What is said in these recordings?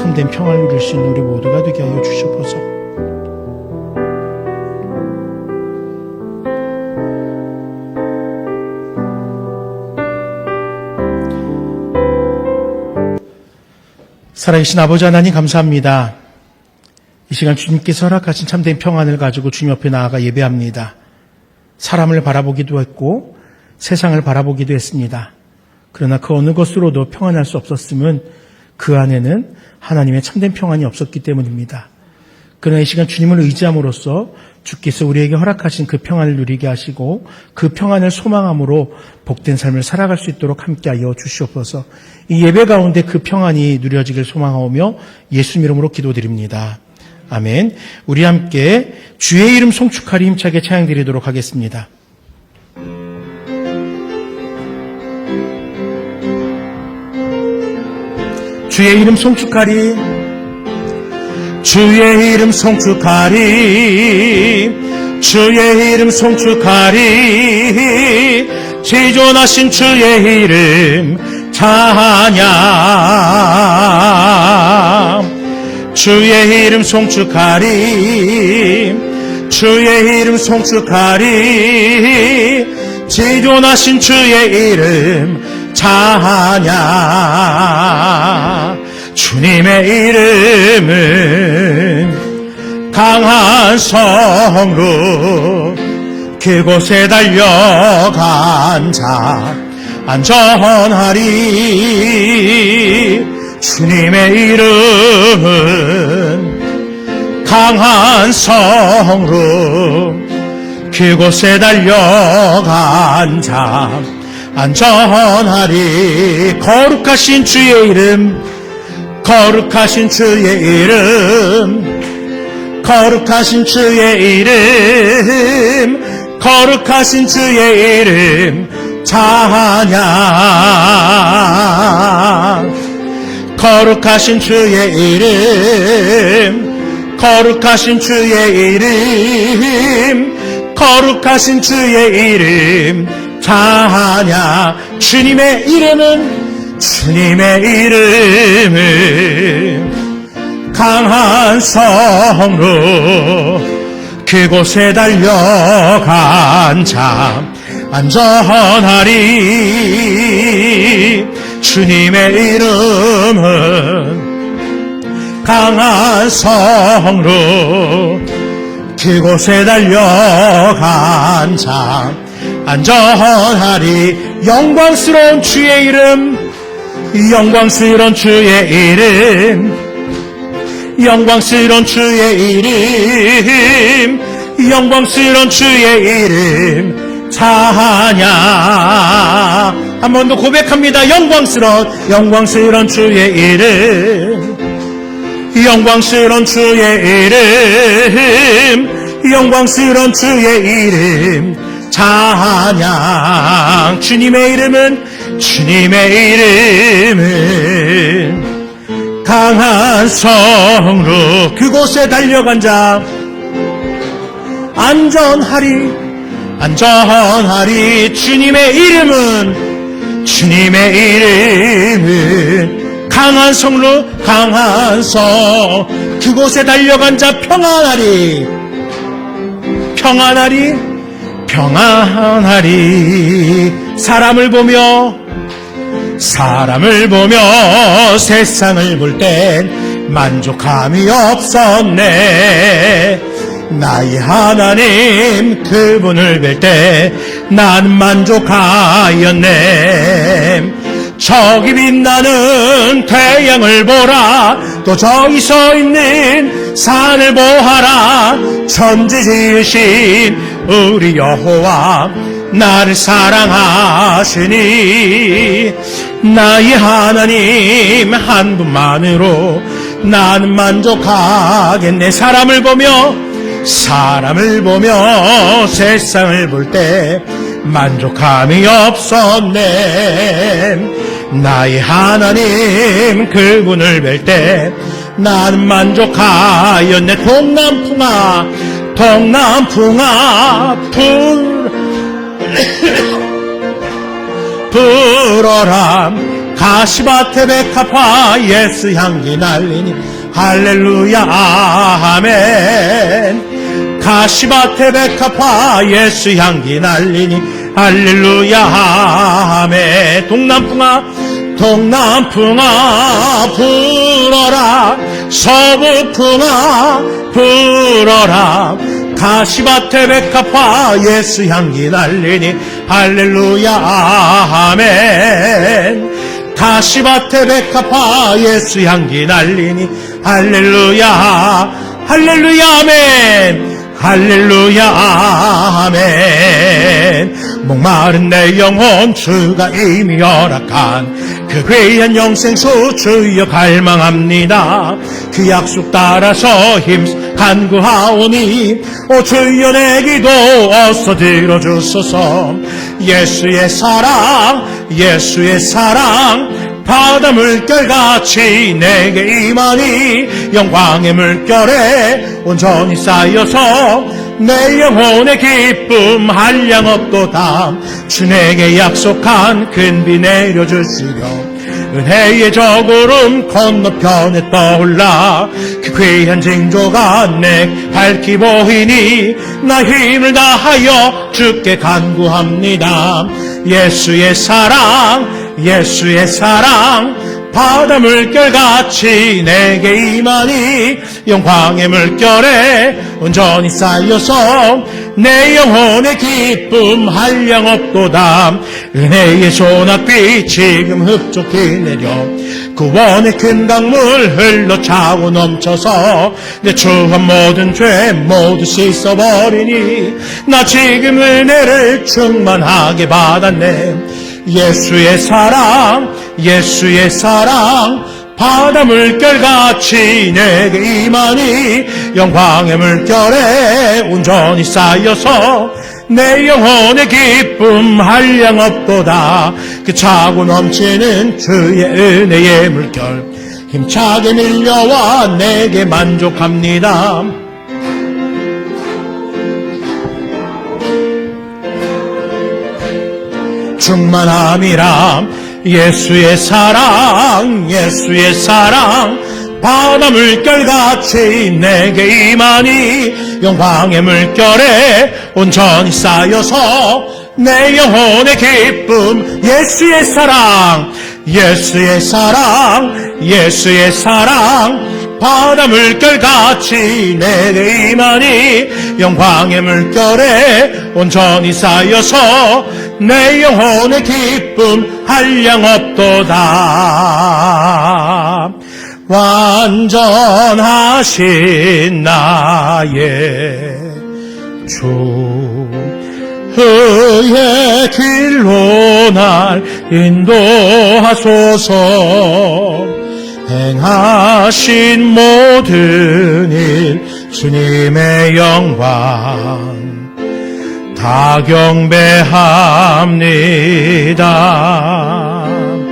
참된 평안을 누릴 수 있는 우리 모두가 되게 하여 주시옵소서. 살아계신 아버지 하나님 감사합니다. 이 시간 주님께서 허락하신 참된 평안을 가지고 주님 옆에 나아가 예배합니다. 사람을 바라보기도 했고 세상을 바라보기도 했습니다. 그러나 그 어느 것으로도 평안할 수 없었음은 그 안에는 하나님의 참된 평안이 없었기 때문입니다. 그러나 이 시간 주님을 의지함으로써 주께서 우리에게 허락하신 그 평안을 누리게 하시고 그 평안을 소망함으로 복된 삶을 살아갈 수 있도록 함께하여 주시옵소서. 이 예배 가운데 그 평안이 누려지길 소망하오며 예수님 이름으로 기도드립니다. 아멘. 우리 함께 주의 이름 송축하리 힘차게 찬양드리도록 하겠습니다. 주의 이름 송축하리, 주의 이름 송축하리, 주의 이름 송축하리, 지존하신 주의 이름 찬양. 주의 이름 송축하리, 주의 이름 송축하리, 지존하신 주의 이름 찬양. 주님의 이름은 강한 성로, 그곳에 달려간 자 안전하리. 주님의 이름은 강한 성로, 그곳에 달려간 자 안전하리. 거룩하신 주의 이름, 거룩하신 주의 이름, 거룩하신 주의 이름, 거룩하신 주의 이름 찬양. 거룩하신 주의 이름, 거룩하신 주의 이름, 거룩하신 주의 이름 찬양. 주님의 이름은, 주님의 이름은 강한 성로, 그곳에 달려간 자 안전하리. 주님의 이름은 강한 성로, 그곳에 달려간 자 안전하리. 영광스러운 주의 이름, 영광스러운 주의 이름, 영광스러운 주의 이름, 영광스러운 주의 이름 찬양. 한 번 더 고백합니다. 영광스러운 주의 이름, 영광스러운 주의 이름, 영광스러운 주의 이름 찬양. 주님의 이름은 강한 성로, 그곳에 달려간 자 안전하리. 주님의 이름은 강한 성로, 강한 성, 그곳에 달려간 자 평안하리. 사람을 보며 세상을 볼 땐 만족함이 없었네. 나의 하나님 그분을 뵐 때 나는 만족하였네. 저기 빛나는 태양을 보라, 또 저기 서 있는 산을 보아라. 천지 지으신 우리 여호와 나를 사랑하시니, 나의 하나님 한 분만으로 나는 만족하겠네. 사람을 보며 세상을 볼 때 만족함이 없었네. 나의 하나님 그분을 뵐 때 나는 만족하였네. 동남풍아 불어라. 가시밭에 백합화 예수 향기 날리니 할렐루야 아멘. 가시밭에 백합화 예수 향기 날리니 할렐루야 아멘. 동남풍아 불어라, 서북풍아 불어라. 가시밭에 백합화 예수 향기 날리니 할렐루야 아멘. 가시밭에 백합화 예수 향기 날리니 할렐루야 할렐루야 아멘. 할렐루야 아멘. 목마른 내 영혼 주가 이미 허락한 그 귀한 영생수 주여 갈망합니다. 그 약속 따라서 힘 간구하오니 오 주여 내 기도 어서 들어주소서. 예수의 사랑 예수의 사랑 바다 물결같이 내게 임하니 영광의 물결에 온전히 쌓여서 내 영혼의 기쁨 한량없도다. 주 내게 약속한 큰 비 내려주시려 은혜의 저구름 건너편에 떠올라 그 귀한 징조가 내 밝히 보이니 나 힘을 다하여 주께 간구합니다. 예수의 사랑 예수의 사랑 바다 물결같이 내게 임하니 영광의 물결에 온전히 쌓여서 내 영혼의 기쁨 한량없도다. 은혜의 소낙비 지금 흡족히 내려 구원의 큰 강물 흘러 차고 넘쳐서 내 추한 모든 죄 모두 씻어버리니 나 지금 은혜를 충만하게 받았네. 예수의 사랑 예수의 사랑 바다 물결같이 내게 임하니 영광의 물결에 온전히 쌓여서 내 영혼의 기쁨 한량없도다. 그 차고 넘치는 주의 은혜의 물결 힘차게 밀려와 내게 만족합니다. 충만함이라 예수의 사랑 예수의 사랑 바다 물결같이 내게 임하니 영광의 물결에 온전히 쌓여서 내 영혼의 기쁨 예수의 사랑 예수의 사랑 예수의 사랑 바다 물결같이 내게 임하니 영광의 물결에 온전히 쌓여서 내 영혼의 기쁨 한량없도다. 완전하신 나의 주 그의 길로 날 인도하소서. 행하신 모든 일 주님의 영광 다 경배합니다.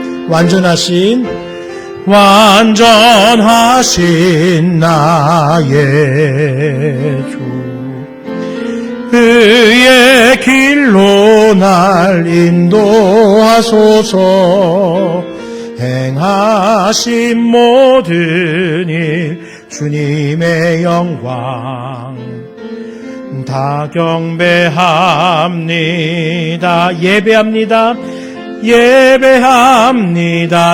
완전하신 나의 주 그의 길로 날 인도하소서. 행하신 모든 일 주님의 영광 다 경배합니다. 예배합니다. 예배합니다.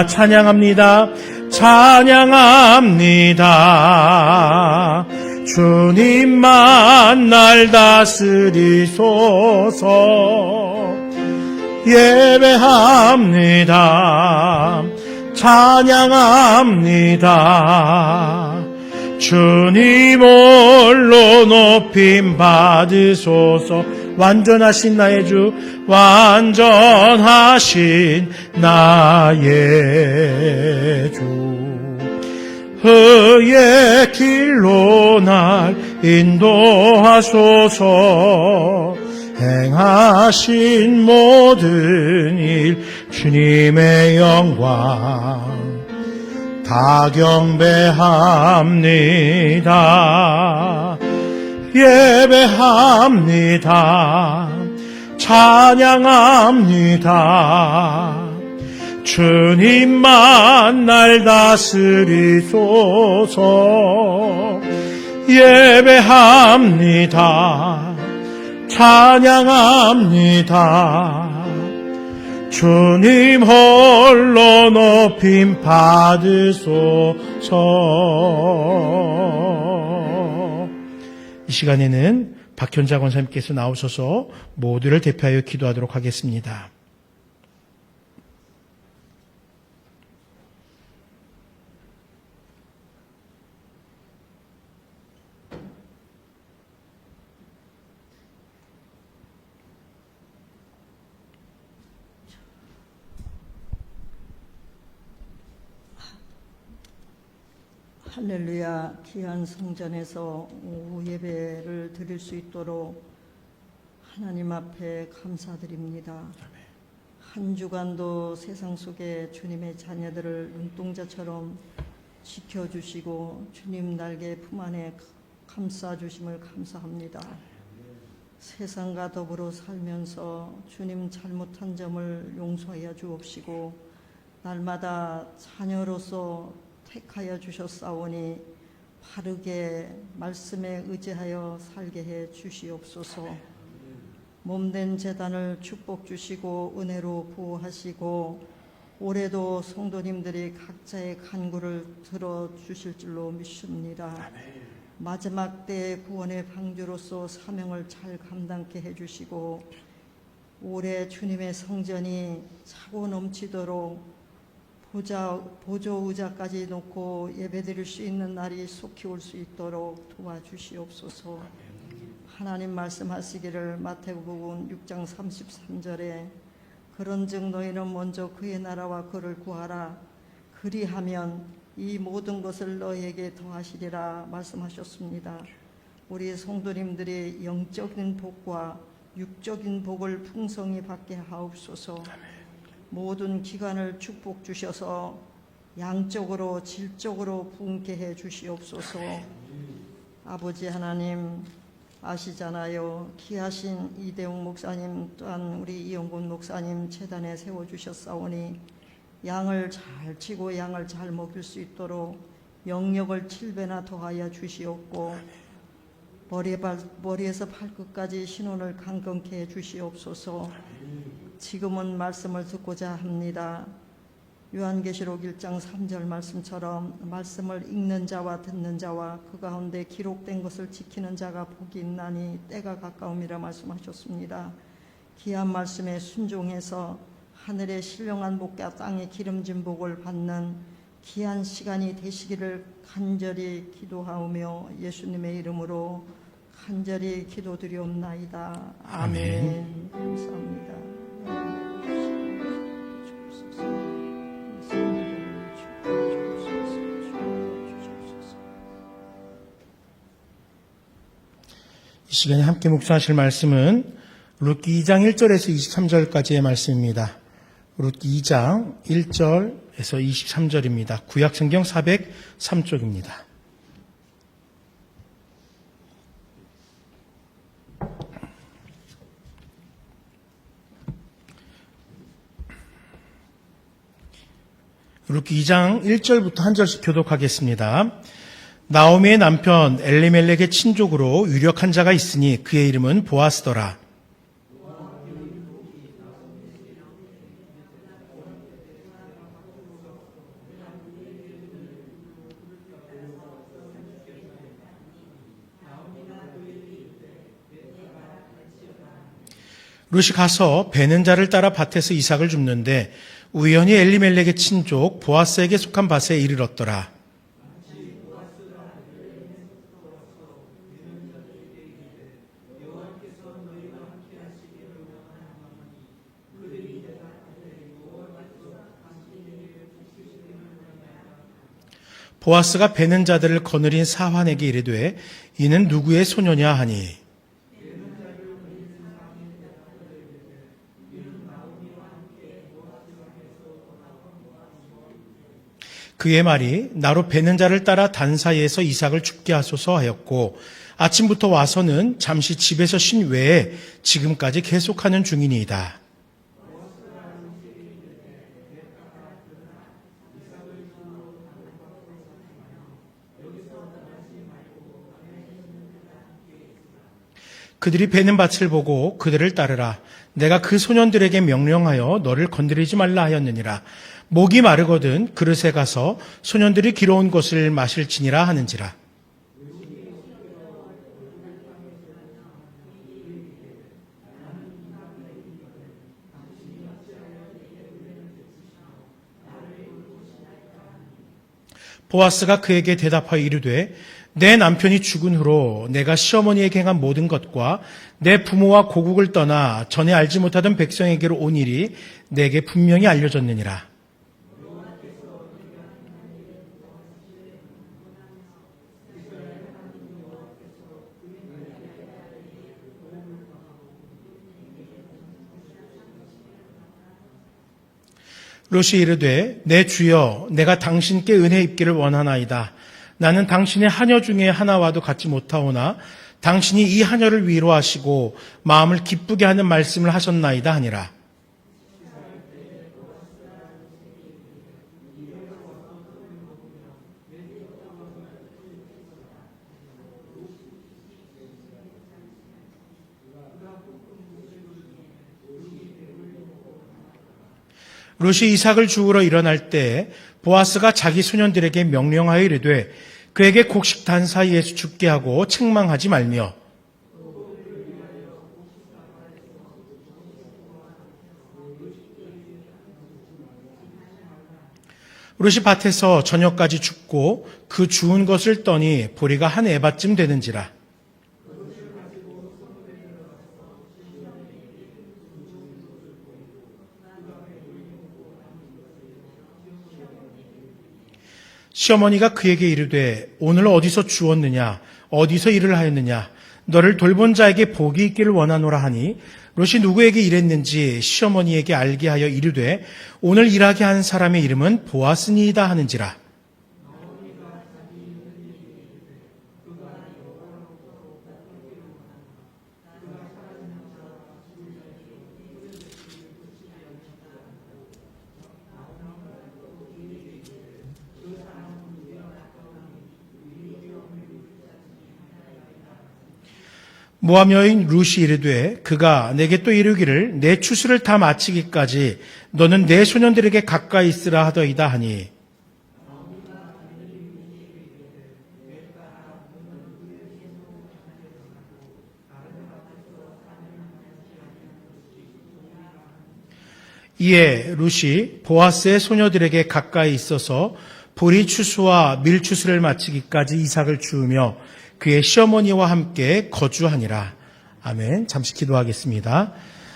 찬양합니다. 찬양합니다. 주님만 날 다스리소서. 예배합니다. 찬양합니다. 주님 홀로 높임 받으소서. 완전하신 나의 주 완전하신 나의 주 그의 길로 날 인도하소서. 행하신 모든 일 주님의 영광 다 경배합니다. 예배합니다. 찬양합니다. 주님만 날 다스리소서. 예배합니다. 찬양합니다. 주님 홀로 높임 받으소서. 이 시간에는 박현자 권사님께서 나오셔서 모두를 대표하여 기도하도록 하겠습니다. 할렐루야. 귀한 성전에서 오후 예배를 드릴 수 있도록 하나님 앞에 감사드립니다. 한 주간도 세상 속에 주님의 자녀들을 눈동자처럼 지켜주시고 주님 날개 품 안에 감싸주심을 감사합니다. 세상과 더불어 살면서 주님 잘못한 점을 용서하여 주옵시고 날마다 자녀로서 택하여 주셨사오니 바르게 말씀에 의지하여 살게 해 주시옵소서. 몸된 제단을 축복 주시고 은혜로 보호하시고 올해도 성도님들이 각자의 간구를 들어주실 줄로 믿습니다. 마지막 때의 구원의 방주로서 사명을 잘 감당케 해주시고 올해 주님의 성전이 차고 넘치도록 보조 의자까지 놓고 예배드릴 수 있는 날이 속히 올 수 있도록 도와주시옵소서. 하나님 말씀하시기를 마태복음 6장 33절에 그런즉 너희는 먼저 그의 나라와 그를 구하라. 그리하면 이 모든 것을 너희에게 더하시리라 말씀하셨습니다. 우리 성도님들이 영적인 복과 육적인 복을 풍성히 받게 하옵소서. 모든 기관을 축복 주셔서 양적으로 질적으로 부흥케 해 주시옵소서. 아버지 하나님 아시잖아요. 귀하신 이대웅 목사님 또한 우리 이영곤 목사님 재단에 세워주셨사오니 양을 잘 치고 양을 잘 먹일 수 있도록 영역을 7배나 더하여 주시옵고 머리에서 발끝까지 신혼을 강건케 해 주시옵소서. 지금은 말씀을 듣고자 합니다. 요한계시록 1장 3절 말씀처럼 말씀을 읽는 자와 듣는 자와 그 가운데 기록된 것을 지키는 자가 복이 있나니 때가 가까움이라 말씀하셨습니다. 귀한 말씀에 순종해서 하늘의 신령한 복과 땅의 기름진 복을 받는 귀한 시간이 되시기를 간절히 기도하오며 예수님의 이름으로 간절히 기도드리옵나이다. 아멘. 감사합니다. 이 시간에 함께 묵상하실 말씀은 룻기 2장 1절에서 23절까지의 말씀입니다. 룻기 2장 1절에서 23절입니다. 구약성경 403쪽입니다. 룻기 2장 1절부터 한 절씩 교독하겠습니다. 나오미의 남편 엘리멜렉의 친족으로 유력한 자가 있으니 그의 이름은 보아스더라. 룻이 가서 베는 자를 따라 밭에서 이삭을 줍는데 우연히 엘리멜렉의 친족 보아스에게 속한 밭에 이르렀더라. 보아스가 베는 자들을 거느린 사환에게 이르되 이는 누구의 소녀냐 하니 그의 말이 나로 베는 자를 따라 단사이에서 이삭을 죽게 하소서 하였고 아침부터 와서는 잠시 집에서 쉰 외에 지금까지 계속하는 중이니이다. 그들이 베는 밭을 보고 그들을 따르라. 내가 그 소년들에게 명령하여 너를 건드리지 말라 하였느니라. 목이 마르거든 그릇에 가서 소년들이 기러온 것을 마실지니라 하는지라. 보아스가 그에게 대답하여 이르되 내 남편이 죽은 후로 내가 시어머니에게 행한 모든 것과 내 부모와 고국을 떠나 전에 알지 못하던 백성에게로 온 일이 내게 분명히 알려졌느니라. 롯이 이르되 내 주여 내가 당신께 은혜 입기를 원하나이다. 나는 당신의 하녀 중에 하나와도 같지 못하오나 당신이 이 하녀를 위로하시고 마음을 기쁘게 하는 말씀을 하셨나이다 하니라. 롯이 이삭을 주우러 일어날 때 보아스가 자기 소년들에게 명령하여 이르되 그에게 곡식단 사이에서 죽게 하고 책망하지 말며 롯이 밭에서 저녁까지 죽고 그 주운 것을 떠니 보리가 한 에바쯤 되는지라. 시어머니가 그에게 이르되 오늘 어디서 주웠느냐 어디서 일을 하였느냐 너를 돌본 자에게 복이 있기를 원하노라 하니 롯이 누구에게 일했는지 시어머니에게 알게 하여 이르되 오늘 일하게 한 사람의 이름은 보아스니이다 하는지라. 모압 여인 룻이 이르되 그가 내게 또 이르기를 내 추수를 다 마치기까지 너는 내 소년들에게 가까이 있으라 하더이다 하니 이에 룻이 보아스의 소녀들에게 가까이 있어서 보리 추수와 밀 추수를 마치기까지 이삭을 주우며 그의 시어머니와 함께 거주하니라. 아멘. 잠시 기도하겠습니다.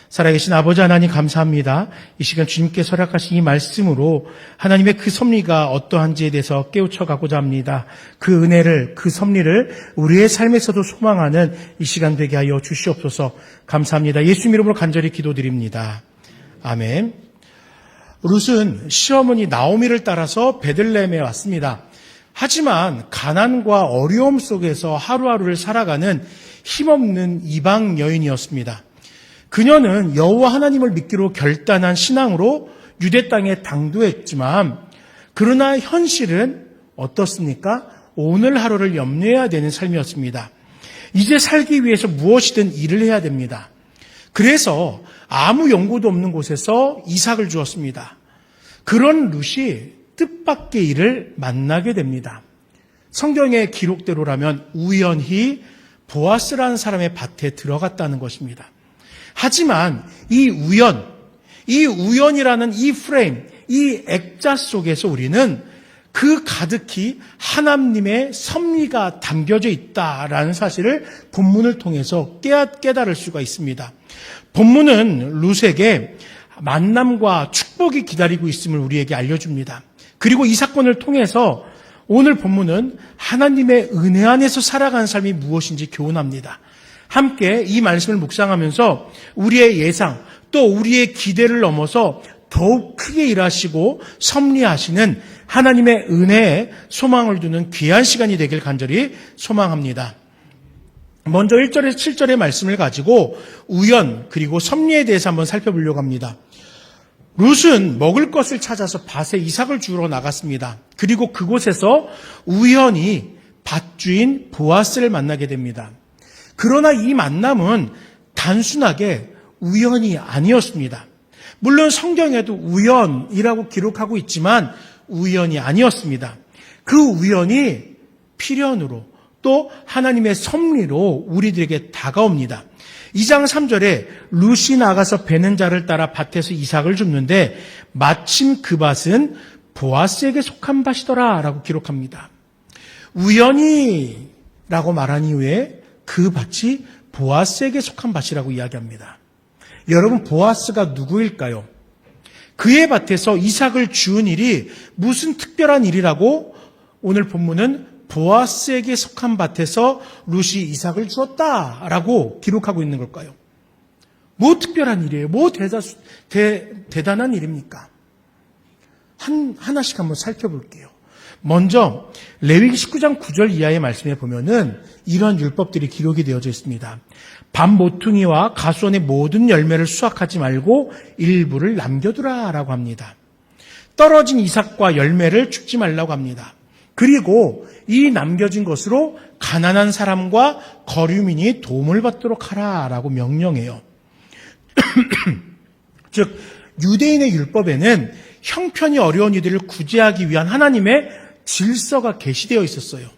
살아계신 아버지 하나님 감사합니다. 이 시간 주님께서 허락하신 이 말씀으로 하나님의 그 섭리가 어떠한지에 대해서 깨우쳐 가고자 합니다. 그 은혜를, 그 섭리를 우리의 삶에서도 소망하는 이 시간 되게 하여 주시옵소서. 감사합니다. 예수님 이름으로 간절히 기도드립니다. 아멘. 룻은 시어머니 나오미를 따라서 베들레헴에 왔습니다. 하지만 가난과 어려움 속에서 하루하루를 살아가는 힘없는 이방 여인이었습니다. 그녀는 여호와 하나님을 믿기로 결단한 신앙으로 유대 땅에 당도했지만 그러나 현실은 어떻습니까? 오늘 하루를 염려해야 되는 삶이었습니다. 이제 살기 위해서 무엇이든 일을 해야 됩니다. 그래서 아무 연고도 없는 곳에서 이삭을 주었습니다. 그런 룻이 뜻밖의 일을 만나게 됩니다. 성경의 기록대로라면 우연히 보아스라는 사람의 밭에 들어갔다는 것입니다. 하지만 이 우연이라는 이 프레임, 이 액자 속에서 우리는 그 가득히 하나님의 섭리가 담겨져 있다라는 사실을 본문을 통해서 깨달을 수가 있습니다. 본문은 룻에게 만남과 축복이 기다리고 있음을 우리에게 알려줍니다. 그리고 이 사건을 통해서 오늘 본문은 하나님의 은혜 안에서 살아가는 삶이 무엇인지 교훈합니다. 함께 이 말씀을 묵상하면서 우리의 예상 또 우리의 기대를 넘어서 더욱 크게 일하시고 섭리하시는 하나님의 은혜에 소망을 두는 귀한 시간이 되길 간절히 소망합니다. 먼저 1절에서 7절의 말씀을 가지고 우연 그리고 섭리에 대해서 한번 살펴보려고 합니다. 룻은 먹을 것을 찾아서 밭에 이삭을 주우러 나갔습니다. 그리고 그곳에서 우연히 밭주인 보아스를 만나게 됩니다. 그러나 이 만남은 단순하게 우연이 아니었습니다. 물론 성경에도 우연이라고 기록하고 있지만 우연이 아니었습니다. 그 우연이 필연으로 또 하나님의 섭리로 우리들에게 다가옵니다. 2장 3절에 룻이 나가서 베는 자를 따라 밭에서 이삭을 줍는데 마침 그 밭은 보아스에게 속한 밭이더라 라고 기록합니다. 우연히라고 말한 이후에 그 밭이 보아스에게 속한 밭이라고 이야기합니다. 여러분, 보아스가 누구일까요? 그의 밭에서 이삭을 주운 일이 무슨 특별한 일이라고 오늘 본문은 보아스에게 속한 밭에서 룻이 이삭을 주었다라고 기록하고 있는 걸까요? 뭐 특별한 일이에요? 뭐 대단한 일입니까? 하나씩 한번 살펴볼게요. 먼저 레위기 19장 9절 이하의 말씀에 보면은 이러한 율법들이 기록이 되어져 있습니다. 밭 모퉁이와 가수원의 모든 열매를 수확하지 말고 일부를 남겨두라라고 합니다. 떨어진 이삭과 열매를 죽지 말라고 합니다. 그리고 이 남겨진 것으로 가난한 사람과 거류민이 도움을 받도록 하라라고 명령해요. 즉 유대인의 율법에는 형편이 어려운 이들을 구제하기 위한 하나님의 질서가 게시되어 있었어요.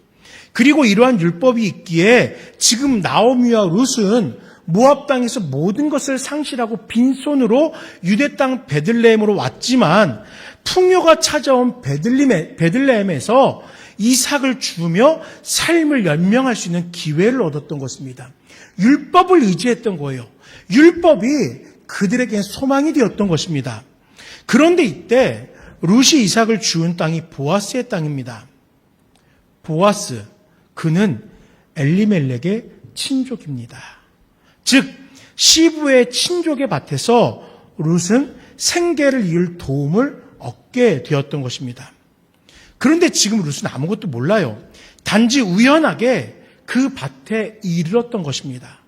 그리고 이러한 율법이 있기에 지금 나오미와 룻은 모압 땅에서 모든 것을 상실하고 빈손으로 유대 땅 베들레헴으로 왔지만 풍요가 찾아온 베들레헴에서 이삭을 주며 삶을 연명할 수 있는 기회를 얻었던 것입니다. 율법을 의지했던 거예요. 율법이 그들에게 소망이 되었던 것입니다. 그런데 이때 룻이 이삭을 주운 땅이 보아스의 땅입니다. 보아스, 그는 엘리멜렉의 친족입니다. 즉 시부의 친족의 밭에서 룻은 생계를 이을 도움을 얻게 되었던 것입니다. 그런데 지금 룻은 아무것도 몰라요. 단지 우연하게 그 밭에 이르렀던 것입니다.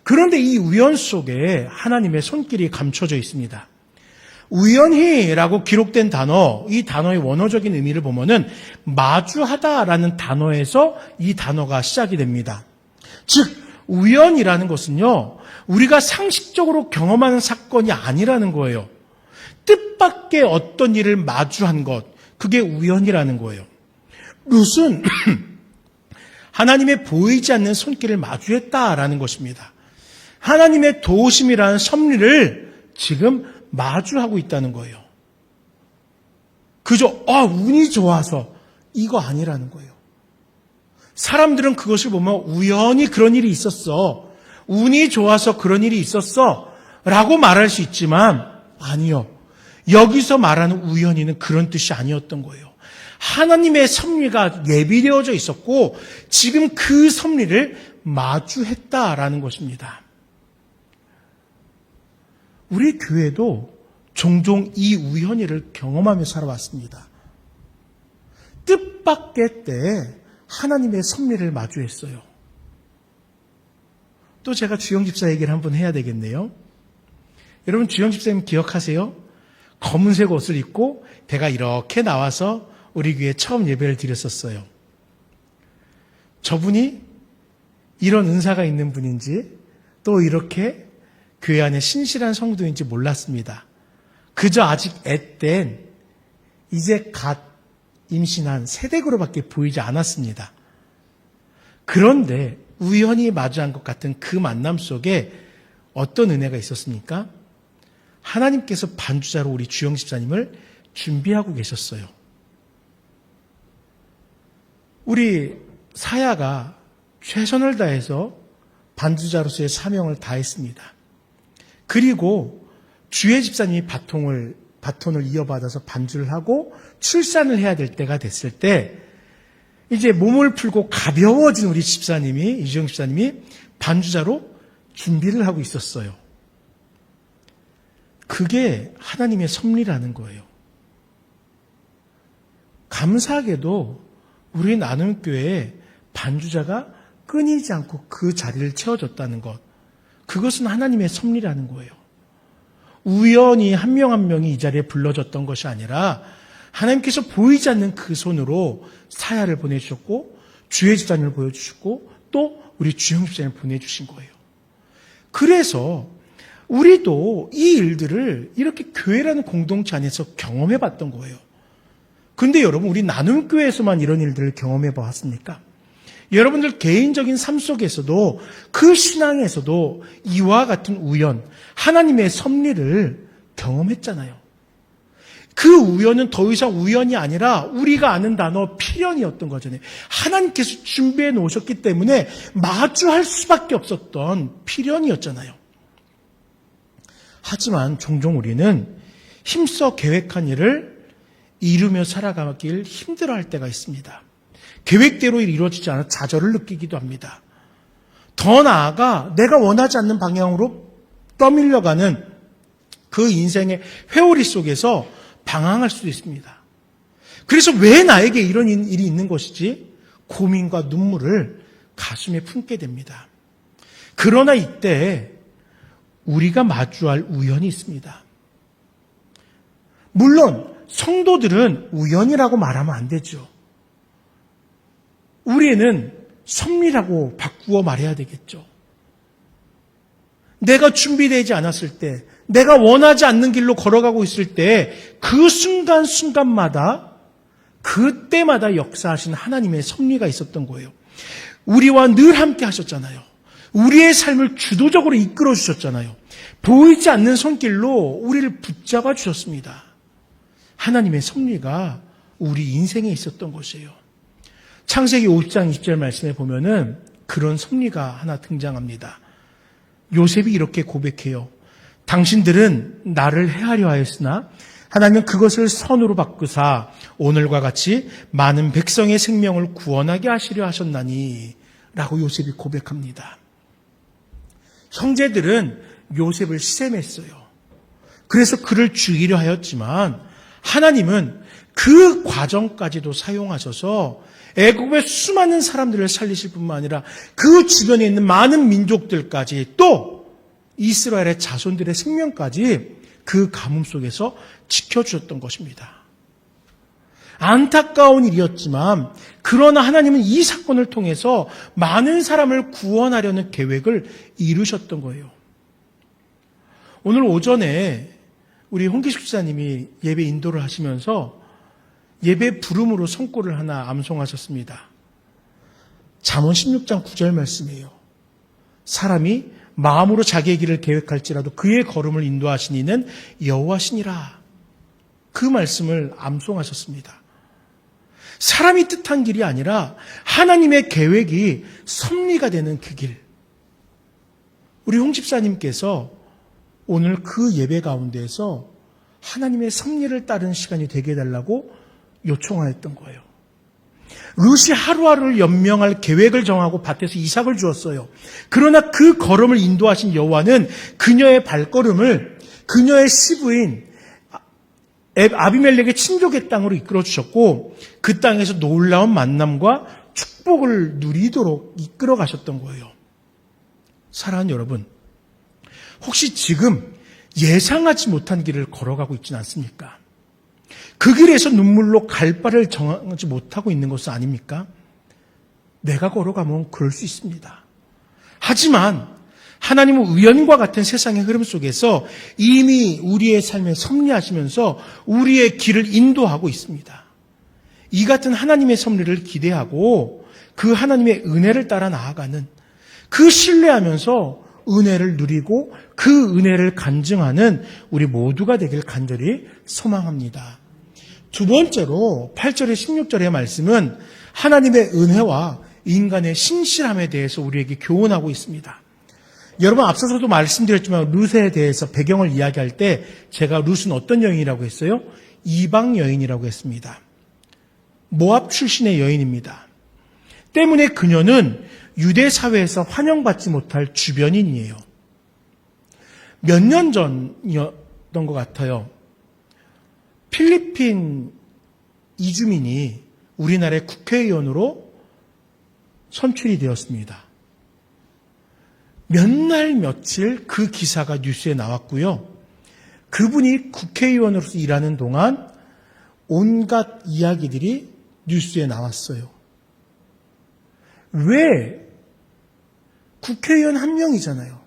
그런데 이 우연 속에 하나님의 손길이 감춰져 있습니다. 우연히라고 기록된 단어, 이 단어의 원어적인 의미를 보면은 마주하다라는 단어에서 이 단어가 시작이 됩니다. 즉 우연이라는 것은요, 우리가 상식적으로 경험하는 사건이 아니라는 거예요. 뜻밖의 어떤 일을 마주한 것, 그게 우연이라는 거예요. 룻은 하나님의 보이지 않는 손길을 마주했다라는 것입니다. 하나님의 도우심이라는 섭리를 지금 마주하고 있다는 거예요. 그저 운이 좋아서 이거 아니라는 거예요. 사람들은 그것을 보면 우연히 그런 일이 있었어, 운이 좋아서 그런 일이 있었어 라고 말할 수 있지만 아니요. 여기서 말하는 우연히는 그런 뜻이 아니었던 거예요. 하나님의 섭리가 예비되어져 있었고 지금 그 섭리를 마주했다라는 것입니다. 우리 교회도 종종 이 우연히를 경험하며 살아왔습니다. 뜻밖의 때에 하나님의 섭리를 마주했어요. 또 제가 주영 집사 얘기를 한번 해야 되겠네요. 여러분 주영 집사님 기억하세요? 검은색 옷을 입고 배가 이렇게 나와서 우리 교회에 처음 예배를 드렸었어요. 저분이 이런 은사가 있는 분인지 또 이렇게 교회 안에 신실한 성도인지 몰랐습니다. 그저 아직 앳된 이제 갓 임신한 새댁으로밖에 보이지 않았습니다. 그런데 우연히 마주한 것 같은 그 만남 속에 어떤 은혜가 있었습니까? 하나님께서 반주자로 우리 주영 집사님을 준비하고 계셨어요. 우리 사야가 최선을 다해서 반주자로서의 사명을 다했습니다. 그리고 주의 집사님이 바톤을 이어받아서 반주를 하고 출산을 해야 될 때가 됐을 때 이제 몸을 풀고 가벼워진 우리 집사님이, 이주영 집사님이 반주자로 준비를 하고 있었어요. 그게 하나님의 섭리라는 거예요. 감사하게도 우리 나눔교회에 반주자가 끊이지 않고 그 자리를 채워줬다는 것, 그것은 하나님의 섭리라는 거예요. 우연히 한 명 한 명이 이 자리에 불러졌던 것이 아니라 하나님께서 보이지 않는 그 손으로 사야를 보내주셨고 주의 집사님을 보여주셨고 또 우리 주영 집사님을 보내주신 거예요. 그래서 우리도 이 일들을 이렇게 교회라는 공동체 안에서 경험해 봤던 거예요. 근데 여러분, 우리 나눔교회에서만 이런 일들을 경험해 봤습니까? 여러분들 개인적인 삶 속에서도 그 신앙에서도 이와 같은 우연, 하나님의 섭리를 경험했잖아요. 그 우연은 더 이상 우연이 아니라 우리가 아는 단어 필연이었던 거잖아요. 하나님께서 준비해 놓으셨기 때문에 마주할 수밖에 없었던 필연이었잖아요. 하지만 종종 우리는 힘써 계획한 일을 이루며 살아가길 힘들어할 때가 있습니다. 계획대로 일이 이루어지지 않아 좌절을 느끼기도 합니다. 더 나아가 내가 원하지 않는 방향으로 떠밀려가는 그 인생의 회오리 속에서 방황할 수도 있습니다. 그래서 왜 나에게 이런 일이 있는 것이지? 고민과 눈물을 가슴에 품게 됩니다. 그러나 이때 우리가 마주할 우연이 있습니다. 물론 성도들은 우연이라고 말하면 안 되죠. 우리는 섭리라고 바꾸어 말해야 되겠죠. 내가 준비되지 않았을 때, 내가 원하지 않는 길로 걸어가고 있을 때 그 순간순간마다 그때마다 역사하신 하나님의 섭리가 있었던 거예요. 우리와 늘 함께 하셨잖아요. 우리의 삶을 주도적으로 이끌어 주셨잖아요. 보이지 않는 손길로 우리를 붙잡아 주셨습니다. 하나님의 섭리가 우리 인생에 있었던 것이에요. 창세기 50장 20절 말씀에 보면은 그런 섭리가 하나 등장합니다. 요셉이 이렇게 고백해요. 당신들은 나를 해하려 하였으나 하나님은 그것을 선으로 바꾸사 오늘과 같이 많은 백성의 생명을 구원하게 하시려 하셨나니 라고 요셉이 고백합니다. 형제들은 요셉을 시샘했어요. 그래서 그를 죽이려 하였지만 하나님은 그 과정까지도 사용하셔서 애굽의 수많은 사람들을 살리실 뿐만 아니라 그 주변에 있는 많은 민족들까지 또 이스라엘의 자손들의 생명까지 그 가뭄 속에서 지켜주셨던 것입니다. 안타까운 일이었지만 그러나 하나님은 이 사건을 통해서 많은 사람을 구원하려는 계획을 이루셨던 거예요. 오늘 오전에 우리 홍기식 집사님이 예배 인도를 하시면서 예배 부름으로 성구를 하나 암송하셨습니다. 잠언 16장 9절 말씀이에요. 사람이 마음으로 자기의 길을 계획할지라도 그의 걸음을 인도하신 이는 여호와시니라. 그 말씀을 암송하셨습니다. 사람이 뜻한 길이 아니라 하나님의 계획이 섭리가 되는 그 길. 우리 홍 집사님께서 오늘 그 예배 가운데에서 하나님의 섭리를 따르는 시간이 되게 해달라고 요청하였던 거예요. 룻이 하루하루를 연명할 계획을 정하고 밭에서 이삭을 주었어요. 그러나 그 걸음을 인도하신 여호와는 그녀의 발걸음을 그녀의 시부인 아비멜렉의 친족의 땅으로 이끌어 주셨고 그 땅에서 놀라운 만남과 축복을 누리도록 이끌어 가셨던 거예요. 사랑하는 여러분, 혹시 지금 예상하지 못한 길을 걸어가고 있지는 않습니까? 그 길에서 눈물로 갈 바를 정하지 못하고 있는 것은 아닙니까? 내가 걸어가면 그럴 수 있습니다. 하지만 하나님은 우연과 같은 세상의 흐름 속에서 이미 우리의 삶에 섭리하시면서 우리의 길을 인도하고 있습니다. 이 같은 하나님의 섭리를 기대하고 그 하나님의 은혜를 따라 나아가는, 그 신뢰하면서 은혜를 누리고 그 은혜를 간증하는 우리 모두가 되길 간절히 소망합니다. 두 번째로 8절에 16절의 말씀은 하나님의 은혜와 인간의 신실함에 대해서 우리에게 교훈하고 있습니다. 여러분, 앞서서도 말씀드렸지만 룻에 대해서 배경을 이야기할 때 제가 룻은 어떤 여인이라고 했어요? 이방 여인이라고 했습니다. 모압 출신의 여인입니다. 때문에 그녀는 유대 사회에서 환영받지 못할 주변인이에요. 몇 년 전이었던 것 같아요. 필리핀 이주민이 우리나라의 국회의원으로 선출이 되었습니다. 몇 날 며칠 그 기사가 뉴스에 나왔고요. 그분이 국회의원으로서 일하는 동안 온갖 이야기들이 뉴스에 나왔어요. 왜 국회의원 한 명이잖아요.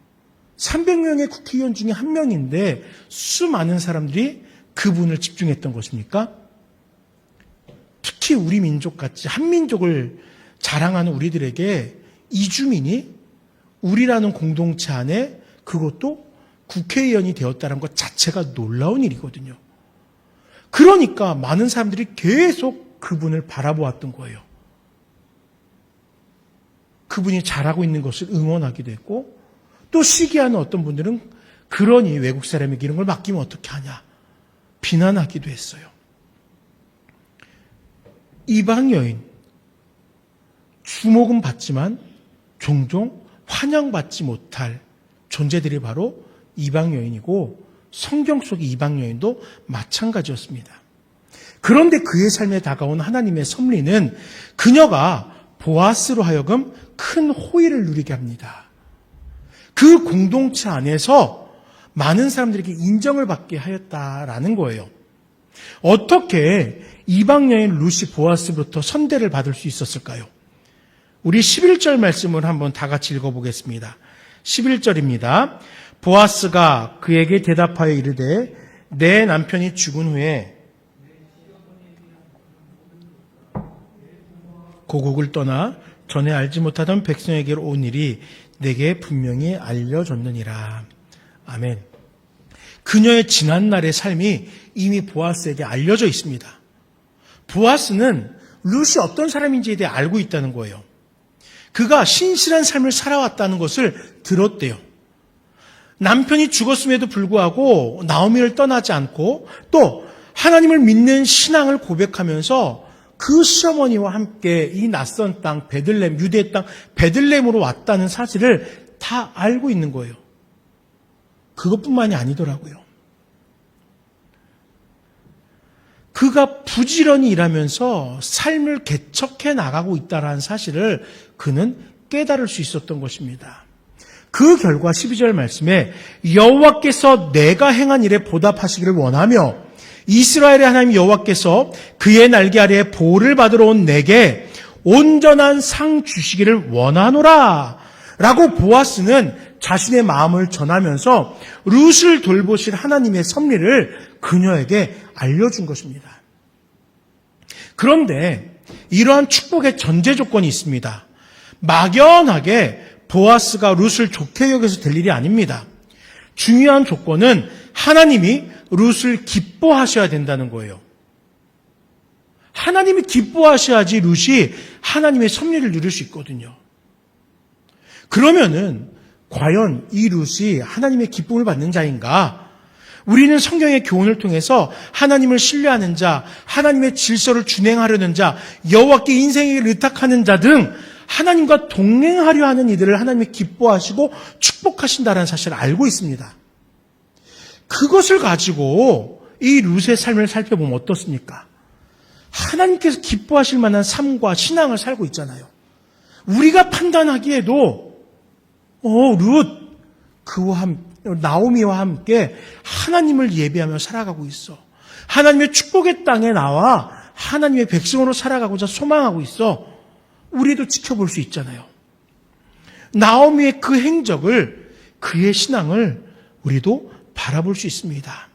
300명의 국회의원 중에 한 명인데 수많은 사람들이 그분을 집중했던 것입니까? 특히 우리 민족같이 한민족을 자랑하는 우리들에게 이주민이 우리라는 공동체 안에 그것도 국회의원이 되었다는 것 자체가 놀라운 일이거든요. 그러니까 많은 사람들이 계속 그분을 바라보았던 거예요. 그분이 잘하고 있는 것을 응원하기도 했고, 또 시기하는 어떤 분들은 그러니 외국 사람에게 이런 걸 맡기면 어떻게 하냐 비난하기도 했어요. 이방 여인, 주목은 받지만 종종 환영받지 못할 존재들이 바로 이방 여인이고, 성경 속의 이방 여인도 마찬가지였습니다. 그런데 그의 삶에 다가온 하나님의 섭리는 그녀가 보아스로 하여금 큰 호의를 누리게 합니다. 그 공동체 안에서 많은 사람들에게 인정을 받게 하였다라는 거예요. 어떻게 이방 여인 루시 보아스부터 선대를 받을 수 있었을까요? 우리 11절 말씀을 한번 다 같이 읽어보겠습니다. 11절입니다. 보아스가 그에게 대답하여 이르되 내 남편이 죽은 후에 고국을 떠나 전에 알지 못하던 백성에게로 온 일이 내게 분명히 알려졌느니라. 아멘. 그녀의 지난날의 삶이 이미 보아스에게 알려져 있습니다. 보아스는 룻이 어떤 사람인지에 대해 알고 있다는 거예요. 그가 신실한 삶을 살아왔다는 것을 들었대요. 남편이 죽었음에도 불구하고 나오미를 떠나지 않고 또 하나님을 믿는 신앙을 고백하면서 그 시어머니와 함께 이 낯선 땅 베들레헴, 유대의 땅 베들레헴으로 왔다는 사실을 다 알고 있는 거예요. 그것뿐만이 아니더라고요. 그가 부지런히 일하면서 삶을 개척해 나가고 있다는 사실을 그는 깨달을 수 있었던 것입니다. 그 결과 12절 말씀에 여호와께서 내가 행한 일에 보답하시기를 원하며 이스라엘의 하나님 여호와께서 그의 날개 아래에 보호를 받으러 온 내게 온전한 상 주시기를 원하노라 라고 보아스는 자신의 마음을 전하면서 룻을 돌보실 하나님의 섭리를 그녀에게 알려준 것입니다. 그런데 이러한 축복의 전제 조건이 있습니다. 막연하게 보아스가 룻을 좋게 여겨서 될 일이 아닙니다. 중요한 조건은 하나님이 룻을 기뻐하셔야 된다는 거예요. 하나님이 기뻐하셔야지 룻이 하나님의 섭리를 누릴 수 있거든요. 그러면은 과연 이 룻이 하나님의 기쁨을 받는 자인가? 우리는 성경의 교훈을 통해서 하나님을 신뢰하는 자, 하나님의 질서를 준행하려는 자, 여호와께 인생을 의탁하는 자 등 하나님과 동행하려 하는 이들을 하나님이 기뻐하시고 축복하신다는 사실을 알고 있습니다. 그것을 가지고 이 룻의 삶을 살펴보면 어떻습니까? 하나님께서 기뻐하실 만한 삶과 신앙을 살고 있잖아요. 우리가 판단하기에도 룻 나오미와 함께 하나님을 예배하며 살아가고 있어. 하나님의 축복의 땅에 나와 하나님의 백성으로 살아가고자 소망하고 있어. 우리도 지켜볼 수 있잖아요. 나오미의 그 행적을, 그의 신앙을 우리도 바라볼 수 있습니다.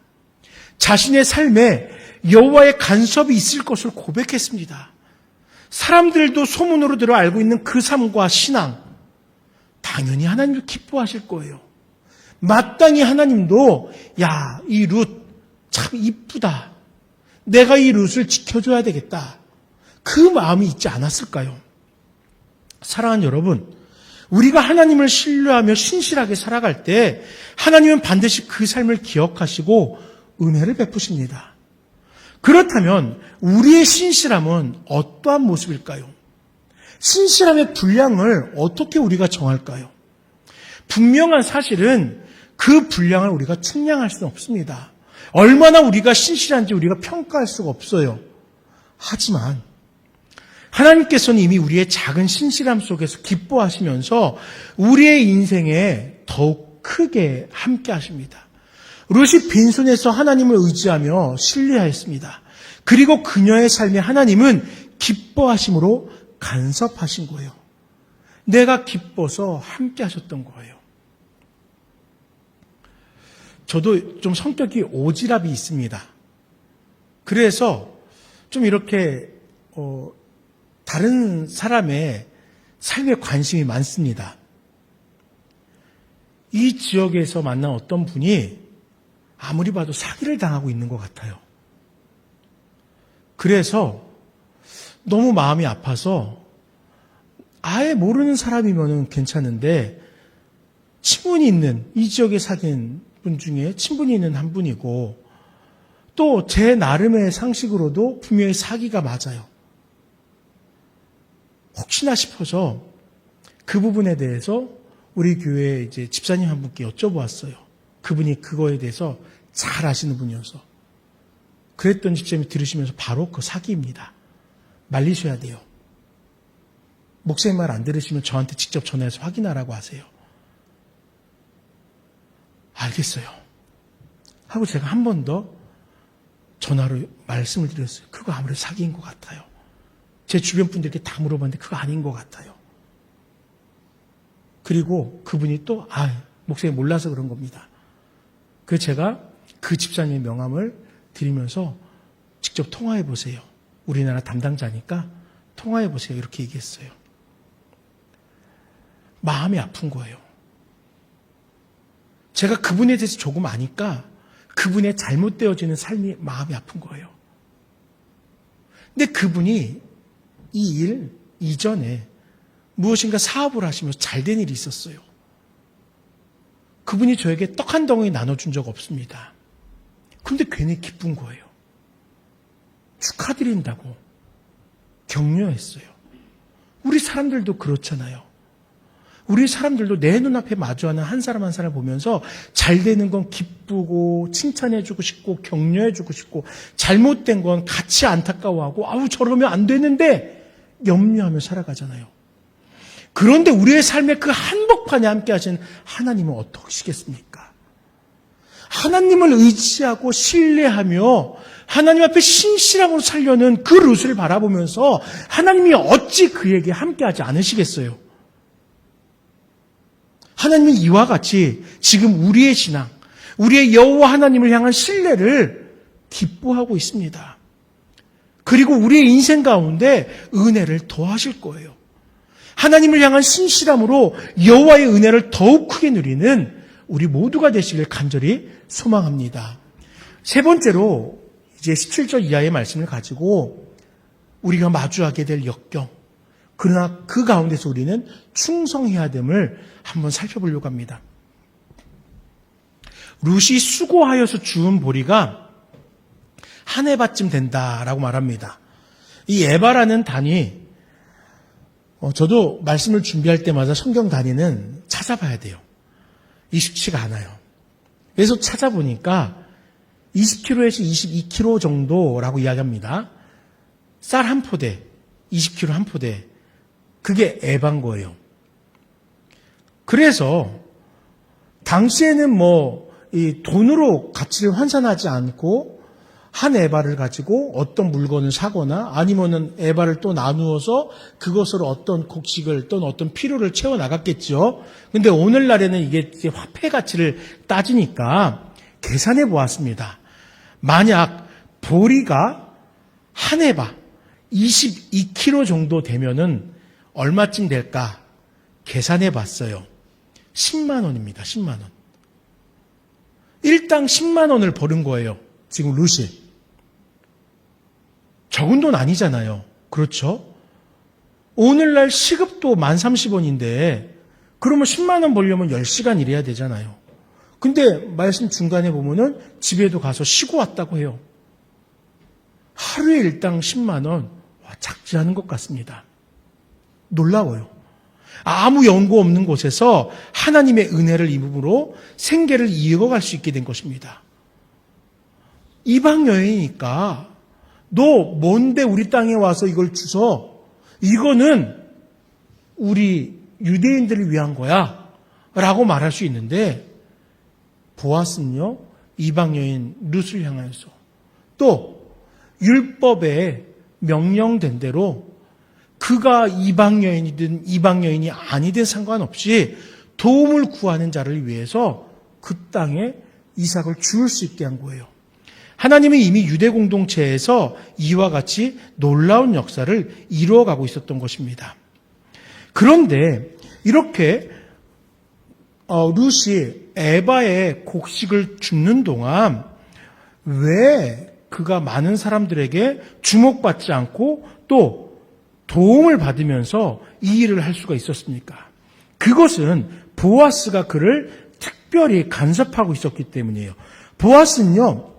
자신의 삶에 여호와의 간섭이 있을 것을 고백했습니다. 사람들도 소문으로 들어 알고 있는 그 삶과 신앙, 당연히 하나님도 기뻐하실 거예요. 마땅히 하나님도 이 룻 참 이쁘다. 내가 이 룻을 지켜줘야 되겠다. 그 마음이 있지 않았을까요? 사랑하는 여러분, 우리가 하나님을 신뢰하며 신실하게 살아갈 때 하나님은 반드시 그 삶을 기억하시고 은혜를 베푸십니다. 그렇다면 우리의 신실함은 어떠한 모습일까요? 신실함의 분량을 어떻게 우리가 정할까요? 분명한 사실은 그 분량을 우리가 측량할 수는 없습니다. 얼마나 우리가 신실한지 우리가 평가할 수가 없어요. 하지만 하나님께서는 이미 우리의 작은 신실함 속에서 기뻐하시면서 우리의 인생에 더욱 크게 함께 하십니다. 룻이 빈손에서 하나님을 의지하며 신뢰하였습니다. 그리고 그녀의 삶에 하나님은 기뻐하심으로 간섭하신 거예요. 내가 기뻐서 함께 하셨던 거예요. 저도 좀 성격이 오지랖이 있습니다. 그래서 좀 이렇게 다른 사람의 삶에 관심이 많습니다. 이 지역에서 만난 어떤 분이 아무리 봐도 사기를 당하고 있는 것 같아요. 그래서 너무 마음이 아파서 아예 모르는 사람이면 괜찮은데 친분이 있는, 이 지역에 사귄 분 중에 친분이 있는 한 분이고 또 제 나름의 상식으로도 분명히 사기가 맞아요. 혹시나 싶어서 그 부분에 대해서 우리 교회 이제 집사님 한 분께 여쭤보았어요. 그분이 그거에 대해서 잘 아시는 분이어서. 그랬더니 집사님이 들으시면서 바로 그 사기입니다. 말리셔야 돼요. 목사님 말 안 들으시면 저한테 직접 전화해서 확인하라고 하세요. 알겠어요. 하고 제가 한 번 더 전화로 말씀을 드렸어요. 그거 아무래도 사기인 것 같아요. 제 주변 분들께 다 물어봤는데 그거 아닌 것 같아요. 그리고 그분이 또 목사님 몰라서 그런 겁니다. 그래서 제가 그 집사님의 명함을 드리면서 직접 통화해 보세요. 우리나라 담당자니까 통화해 보세요. 이렇게 얘기했어요. 마음이 아픈 거예요. 제가 그분에 대해서 조금 아니까 그분의 잘못되어지는 삶이 마음이 아픈 거예요. 근데 그분이 이 일 이전에 무엇인가 사업을 하시면서 잘된 일이 있었어요. 그분이 저에게 떡 한 덩어리 나눠준 적 없습니다. 근데 괜히 기쁜 거예요. 축하드린다고 격려했어요. 우리 사람들도 그렇잖아요. 우리 사람들도 내 눈앞에 마주하는 한 사람 한 사람 보면서 잘 되는 건 기쁘고 칭찬해주고 싶고 격려해주고 싶고 잘못된 건 같이 안타까워하고 저러면 안 되는데 염려하며 살아가잖아요. 그런데 우리의 삶의 그 한복판에 함께 하신 하나님은 어떠시겠습니까? 하나님을 의지하고 신뢰하며 하나님 앞에 신실함으로 살려는 그 룻을 바라보면서 하나님이 어찌 그에게 함께하지 않으시겠어요? 하나님은 이와 같이 지금 우리의 신앙, 우리의 여호와 하나님을 향한 신뢰를 기뻐하고 있습니다. 그리고 우리의 인생 가운데 은혜를 더하실 거예요. 하나님을 향한 신실함으로 여호와의 은혜를 더욱 크게 누리는 우리 모두가 되시길 간절히 소망합니다. 세 번째로 이제 17절 이하의 말씀을 가지고 우리가 마주하게 될 역경, 그러나 그 가운데서 우리는 충성해야 됨을 한번 살펴보려고 합니다. 룻이 수고하여서 주운 보리가 한 해밭쯤 된다라고 말합니다. 이 에바라는 단위, 저도 말씀을 준비할 때마다 성경 단위는 찾아봐야 돼요. 익숙치가 않아요. 그래서 찾아보니까 20kg에서 22kg 정도라고 이야기합니다. 쌀 한 포대, 20kg 한 포대. 그게 에바인 거예요. 그래서 당시에는 이 돈으로 가치를 환산하지 않고 한 에바를 가지고 어떤 물건을 사거나 아니면은 에바를 또 나누어서 그것으로 어떤 곡식을 또는 어떤 필요를 채워 나갔겠죠. 근데 오늘날에는 이게 화폐 가치를 따지니까 계산해 보았습니다. 만약 보리가 한 에바 22kg 정도 되면은 얼마쯤 될까 계산해 봤어요. 10만 원입니다. 10만 원. 일당 10만 원을 버는 거예요. 지금 룻이. 적은 돈 아니잖아요. 그렇죠? 오늘날 시급도 1030원인데 그러면 10만 원 벌려면 10시간 일해야 되잖아요. 근데 말씀 중간에 보면은 집에도 가서 쉬고 왔다고 해요. 하루에 일당 10만 원. 작지 않은 것 같습니다. 놀라워요. 아무 연고 없는 곳에서 하나님의 은혜를 입음으로 생계를 이어갈 수 있게 된 것입니다. 이방 여행이니까 너 뭔데 우리 땅에 와서 이걸 주서 이거는 우리 유대인들을 위한 거야 라고 말할 수 있는데 보아스는요 이방 여인 룻을 향해서 또 율법에 명령된 대로 그가 이방 여인이든 이방 여인이 아니든 상관없이 도움을 구하는 자를 위해서 그 땅에 이삭을 줄 수 있게 한 거예요. 하나님은 이미 유대 공동체에서 이와 같이 놀라운 역사를 이루어가고 있었던 것입니다. 그런데 이렇게 룻이 에바의 곡식을 줍는 동안 왜 그가 많은 사람들에게 주목받지 않고 또 도움을 받으면서 이 일을 할 수가 있었습니까? 그것은 보아스가 그를 특별히 간섭하고 있었기 때문이에요. 보아스는요,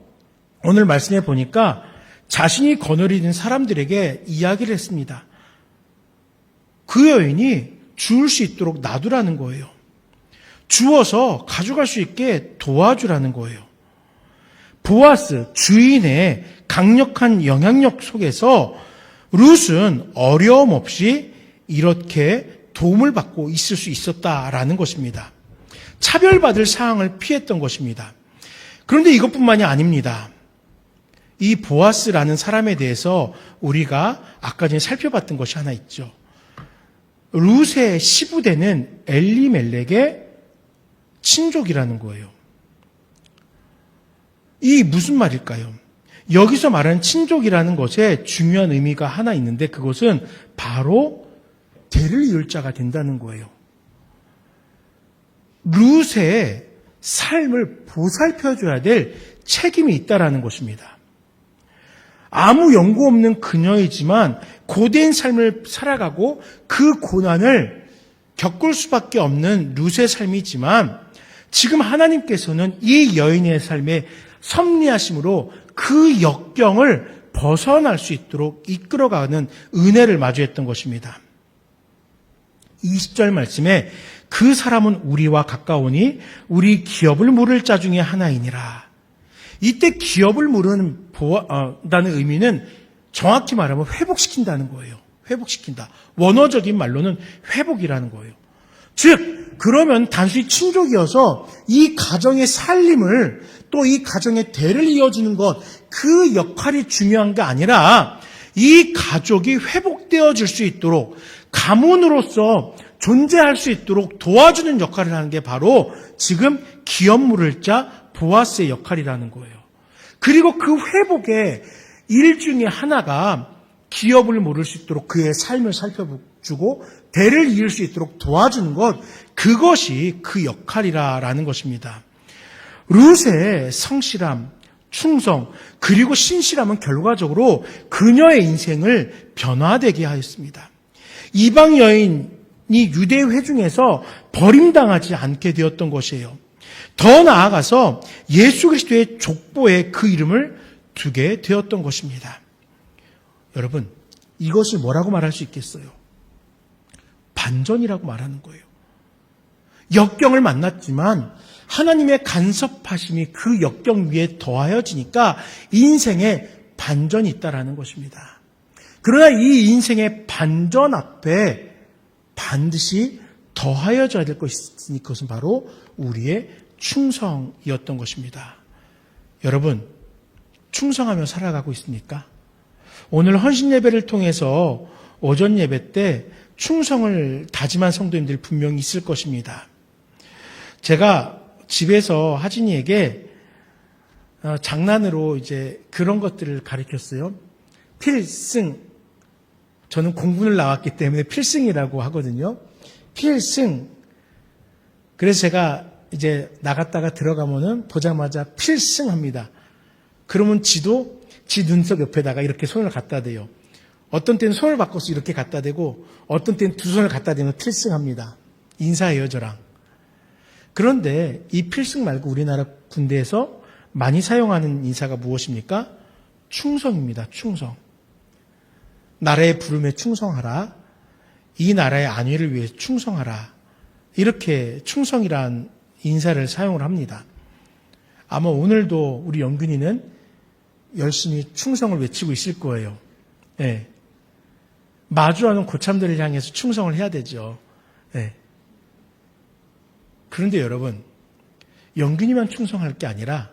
오늘 말씀해 보니까 자신이 거느리는 사람들에게 이야기를 했습니다. 그 여인이 주울 수 있도록 놔두라는 거예요. 주워서 가져갈 수 있게 도와주라는 거예요. 보아스, 주인의 강력한 영향력 속에서 룻은 어려움 없이 이렇게 도움을 받고 있을 수 있었다라는 것입니다. 차별받을 상황을 피했던 것입니다. 그런데 이것뿐만이 아닙니다. 이 보아스라는 사람에 대해서 우리가 아까 전에 살펴봤던 것이 하나 있죠. 룻의 시부되는 엘리멜렉의 친족이라는 거예요. 이 무슨 말일까요? 여기서 말하는 친족이라는 것에 중요한 의미가 하나 있는데 그것은 바로 대를 이을 자가 된다는 거예요. 룻의 삶을 보살펴줘야 될 책임이 있다라는 것입니다. 아무 연고 없는 그녀이지만 고된 삶을 살아가고 그 고난을 겪을 수밖에 없는 룻의 삶이지만 지금 하나님께서는 이 여인의 삶에 섭리하심으로 그 역경을 벗어날 수 있도록 이끌어가는 은혜를 마주했던 것입니다. 20절 말씀에 그 사람은 우리와 가까우니 우리 기업을 물을 자 중에 하나이니라. 이때 기업을 물은다는 의미는 정확히 말하면 회복시킨다는 거예요. 회복시킨다. 원어적인 말로는 회복이라는 거예요. 즉 그러면 단순히 친족이어서 이 가정의 살림을 또 이 가정의 대를 이어주는 것, 그 역할이 중요한 게 아니라 이 가족이 회복되어질 수 있도록 가문으로서 존재할 수 있도록 도와주는 역할을 하는 게 바로 지금 기업 물을 자 보아스의 역할이라는 거예요. 그리고 그 회복의 일 중에 하나가 기업을 물을 수 있도록 그의 삶을 살펴주고 대를 이을 수 있도록 도와주는 것, 그것이 그 역할이라는 것입니다. 룻의 성실함, 충성, 그리고 신실함은 결과적으로 그녀의 인생을 변화되게 하였습니다. 이방 여인이 유대 회중에서 버림당하지 않게 되었던 것이에요. 더 나아가서 예수 그리스도의 족보에 그 이름을 두게 되었던 것입니다. 여러분, 이것을 뭐라고 말할 수 있겠어요? 반전이라고 말하는 거예요. 역경을 만났지만 하나님의 간섭하심이 그 역경 위에 더하여지니까 인생에 반전이 있다라는 것입니다. 그러나 이 인생의 반전 앞에 반드시 더하여져야 될 것이 있으니 그것은 바로 우리의 충성이었던 것입니다. 여러분, 충성하며 살아가고 있습니까? 오늘 헌신 예배를 통해서 오전 예배 때 충성을 다짐한 성도님들 분명히 있을 것입니다. 제가 집에서 하진이에게 장난으로 이제 그런 것들을 가르쳤어요. 필승. 저는 공군을 나왔기 때문에 필승이라고 하거든요. 필승. 그래서 제가 이제 나갔다가 들어가면은 보자마자 필승합니다. 그러면 지도 지 눈썹 옆에다가 이렇게 손을 갖다 대요. 어떤 때는 손을 바꿔서 이렇게 갖다 대고 어떤 때는 두 손을 갖다 대면 필승합니다. 인사해요, 저랑. 그런데 이 필승 말고 우리나라 군대에서 많이 사용하는 인사가 무엇입니까? 충성입니다. 충성. 나라의 부름에 충성하라. 이 나라의 안위를 위해 충성하라. 이렇게 충성이란 인사를 사용을 합니다. 아마 오늘도 우리 영균이는 열심히 충성을 외치고 있을 거예요. 네. 마주하는 고참들을 향해서 충성을 해야 되죠. 네. 그런데 여러분, 영균이만 충성할 게 아니라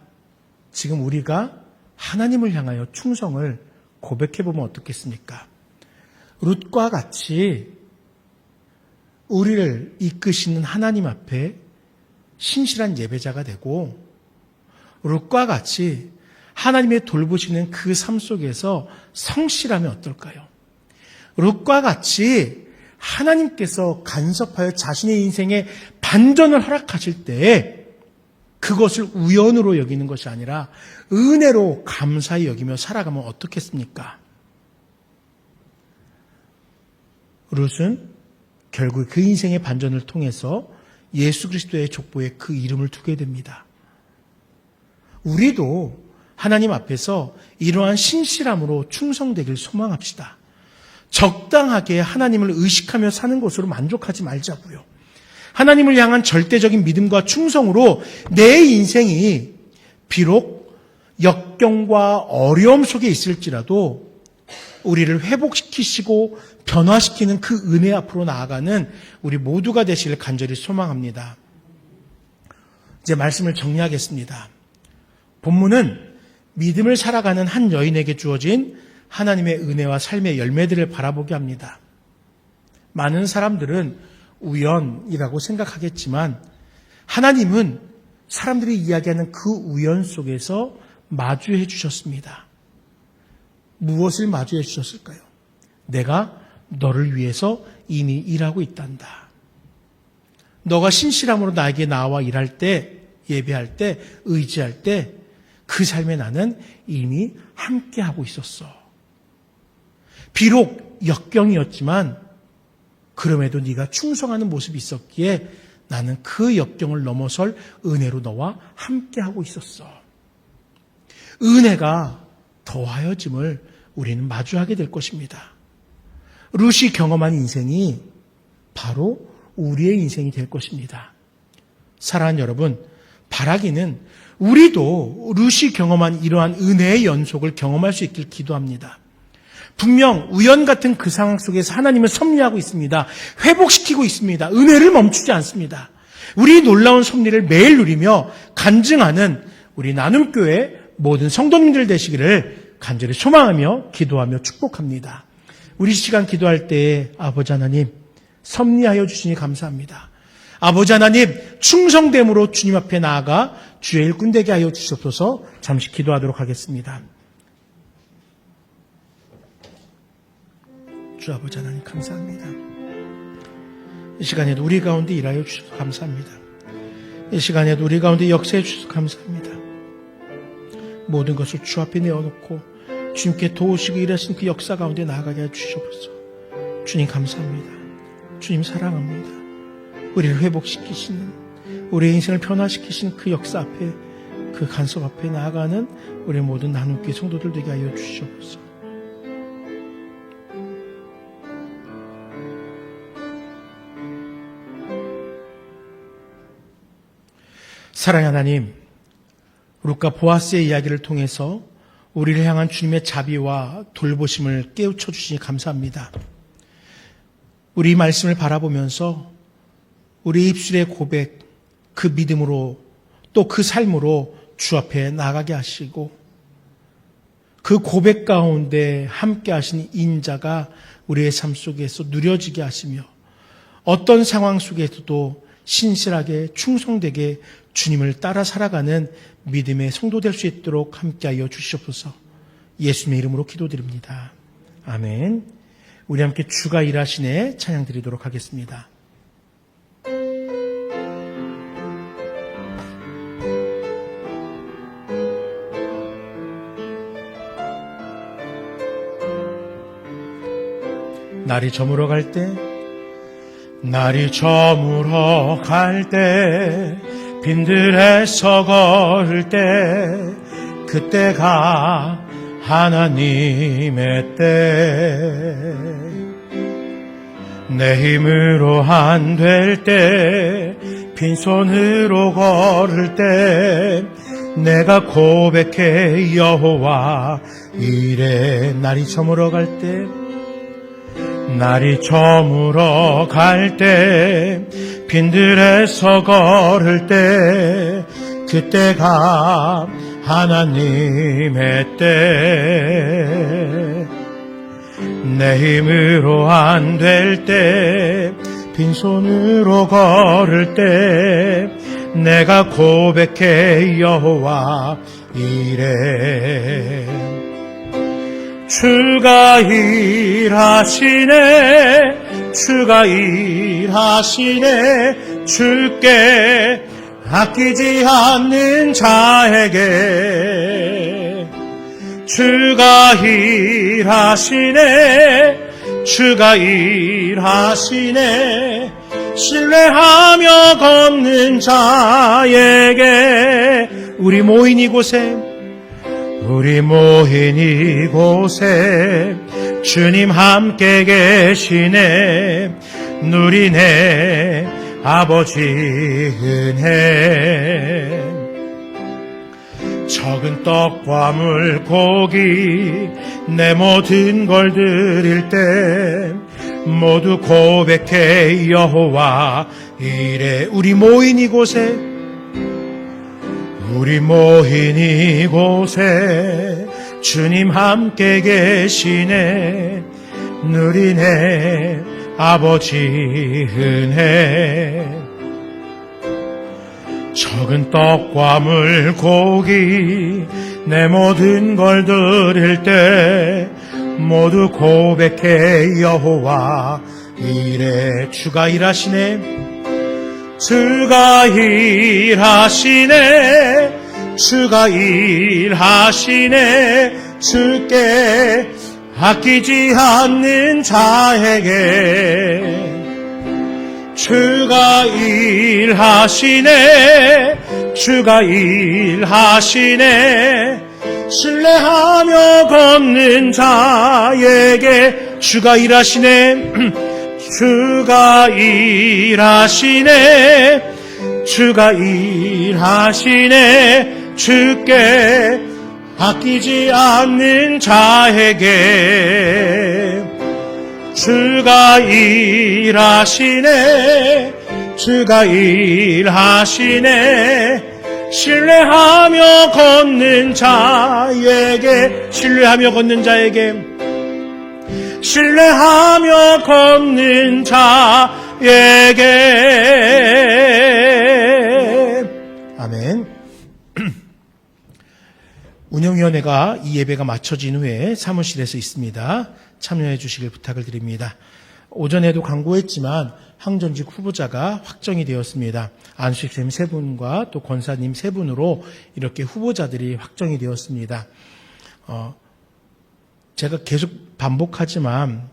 지금 우리가 하나님을 향하여 충성을 고백해보면 어떻겠습니까? 룻과 같이 우리를 이끄시는 하나님 앞에 신실한 예배자가 되고 룻과 같이 하나님의 돌보시는 그 삶 속에서 성실하면 어떨까요? 룻과 같이 하나님께서 간섭하여 자신의 인생에 반전을 허락하실 때에 그것을 우연으로 여기는 것이 아니라 은혜로 감사히 여기며 살아가면 어떻겠습니까? 룻은 결국 그 인생의 반전을 통해서 예수 그리스도의 족보에 그 이름을 두게 됩니다. 우리도 하나님 앞에서 이러한 신실함으로 충성되길 소망합시다. 적당하게 하나님을 의식하며 사는 것으로 만족하지 말자고요. 하나님을 향한 절대적인 믿음과 충성으로 내 인생이 비록 역경과 어려움 속에 있을지라도 우리를 회복시키시고 변화시키는 그 은혜 앞으로 나아가는 우리 모두가 되시길 간절히 소망합니다. 이제 말씀을 정리하겠습니다. 본문은 믿음을 살아가는 한 여인에게 주어진 하나님의 은혜와 삶의 열매들을 바라보게 합니다. 많은 사람들은 우연이라고 생각하겠지만 하나님은 사람들이 이야기하는 그 우연 속에서 마주해 주셨습니다. 무엇을 마주해 주셨을까요? 내가 너를 위해서 이미 일하고 있단다. 너가 신실함으로 나에게 나와 일할 때, 예배할 때, 의지할 때 그 삶에 나는 이미 함께하고 있었어. 비록 역경이었지만 그럼에도 네가 충성하는 모습이 있었기에 나는 그 역경을 넘어설 은혜로 너와 함께하고 있었어. 은혜가 더하여짐을 우리는 마주하게 될 것입니다. 룻이 경험한 인생이 바로 우리의 인생이 될 것입니다. 사랑하는 여러분, 바라기는 우리도 룻이 경험한 이러한 은혜의 연속을 경험할 수 있길 기도합니다. 분명 우연 같은 그 상황 속에서 하나님은 섭리하고 있습니다. 회복시키고 있습니다. 은혜를 멈추지 않습니다. 우리 놀라운 섭리를 매일 누리며 간증하는 우리 나눔교회 모든 성도님들 되시기를 간절히 소망하며 기도하며 축복합니다. 우리 시간 기도할 때에 아버지 하나님 섭리하여 주시니 감사합니다. 아버지 하나님 충성됨으로 주님 앞에 나아가 주의 일꾼 되게 하여 주시옵소서. 잠시 기도하도록 하겠습니다. 주 아버지 하나님 감사합니다. 이 시간에도 우리 가운데 일하여 주셔서 감사합니다. 이 시간에도 우리 가운데 역사해 주셔서 감사합니다. 모든 것을 주 앞에 내어놓고 주님께 도우시고 일하신 그 역사 가운데 나아가게 해주시옵소서. 주님 감사합니다. 주님 사랑합니다. 우리를 회복시키시는, 우리의 인생을 변화시키시는 그 역사 앞에, 그 간섭 앞에 나아가는 우리 모든 나눔교회 성도들 되게 하여 주시옵소서. 사랑의 하나님, 룻과 보아스의 이야기를 통해서 우리를 향한 주님의 자비와 돌보심을 깨우쳐 주시니 감사합니다. 우리 말씀을 바라보면서 우리 입술의 고백, 그 믿음으로 또 그 삶으로 주 앞에 나가게 하시고 그 고백 가운데 함께 하신 인자가 우리의 삶 속에서 누려지게 하시며 어떤 상황 속에서도 신실하게 충성되게 주님을 따라 살아가는 믿음의 성도 될 수 있도록 함께하여 주시옵소서. 예수님의 이름으로 기도드립니다. 아멘. 우리 함께 주가 일하시네 찬양 드리도록 하겠습니다. 날이 저물어 갈 때, 날이 저물어 갈 때, 빈들에서 걸을 때, 그때가 하나님의 때. 내 힘으로 안 될 때, 빈손으로 걸을 때, 내가 고백해 여호와 이래. 날이 저물어 갈 때, 날이 저물어 갈 때, 빈들에서 걸을 때, 그때가 하나님의 때. 내 힘으로 안 될 때, 빈손으로 걸을 때 내가 고백해 여호와 이래. 주가 일하시네, 주가 일하시네, 주께 아끼지 않는 자에게. 주가 일하시네, 주가 일하시네, 신뢰하며 걷는 자에게. 우리 모인 이곳에 주님 함께 계시네. 누리네 아버지 은혜. 적은 떡과 물고기 내 모든 걸 드릴 때 모두 고백해 여호와 이래. 우리 모인 이곳에 주님 함께 계시네. 누리네 아버지 은혜. 적은 떡과 물고기 내 모든 걸 드릴 때 모두 고백해 여호와 이래. 주가 일하시네, 주가 일하시네, 주가 일하시네, 주께 아끼지 않는 자에게. 주가 일하시네, 주가 일하시네, 신뢰하며 걷는 자에게. 주가 일하시네, 주가 일하시네, 주가 일하시네, 주께 아끼지 않는 자에게. 주가 일하시네, 주가 일하시네, 신뢰하며 걷는 자에게. 신뢰하며 걷는 자에게, 신뢰하며 걷는 자에게. 아멘. 운영위원회가 이 예배가 마쳐진 후에 사무실에서 있습니다. 참여해 주시길 부탁을 드립니다. 오전에도 광고했지만 항전직 후보자가 확정이 되었습니다. 안수식님 3분과 또 권사님 3분으로 이렇게 후보자들이 확정이 되었습니다. 제가 계속 반복하지만